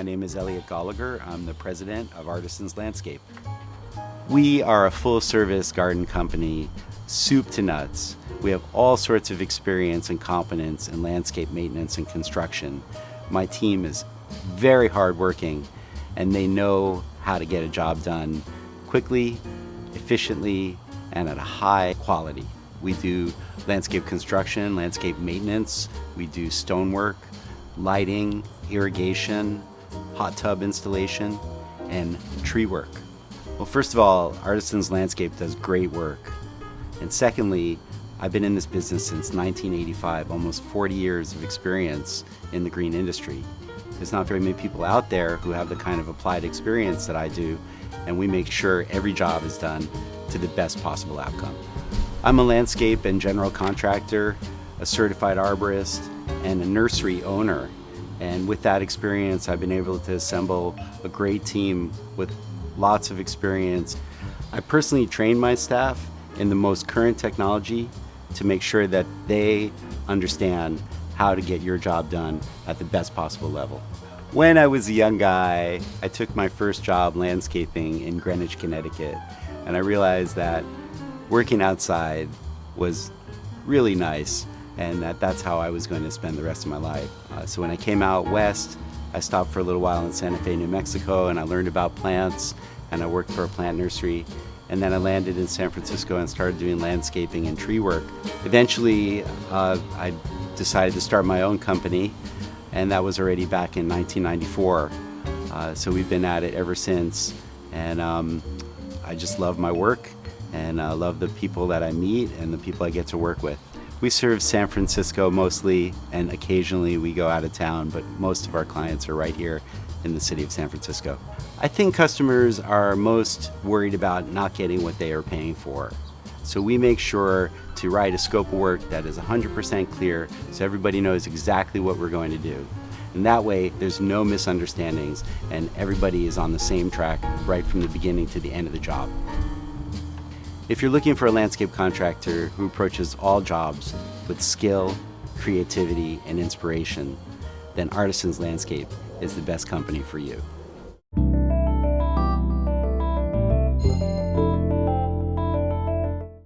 name is Elliot Goliger. I'm the president of Artisans Landscape. We are a full-service garden company, soup to nuts. We have all sorts of experience and competence in landscape maintenance and construction. My team is very hardworking, and they know how to get a job done quickly, efficiently, and at a high quality. We do landscape construction, landscape maintenance, we do stonework, lighting, irrigation, hot tub installation, and tree work. Well, first of all, Artisans Landscape does great work. And secondly, I've been in this business since 1985, almost 40 years of experience in the green industry. There's not very many people out there who have the kind of applied experience that I do, and we make sure every job is done to the best possible outcome. I'm a landscape and general contractor, a certified arborist, and a nursery owner. And with that experience, I've been able to assemble a great team with lots of experience. I personally train my staff in the most current technology to make sure that they understand how to get your job done at the best possible level. When I was a young guy, I took my first job landscaping in Greenwich, Connecticut, and I realized that working outside was really nice, and that's how I was going to spend the rest of my life. So when I came out west, I stopped for a little while in Santa Fe, New Mexico, and I learned about plants, and I worked for a plant nursery. And then I landed in San Francisco and started doing landscaping and tree work. Eventually, I decided to start my own company, and that was already back in 1994. So we've been at it ever since, and I just love my work, and I love the people that I meet and the people I get to work with. We serve San Francisco mostly, and occasionally we go out of town, but most of our clients are right here in the city of San Francisco. I think customers are most worried about not getting what they are paying for. So we make sure to write a scope of work that is 100% clear so everybody knows exactly what we're going to do. And that way there's no misunderstandings and everybody is on the same track right from the beginning to the end of the job. If you're looking for a landscape contractor who approaches all jobs with skill, creativity, and inspiration, then Artisans Landscape is the best company for you.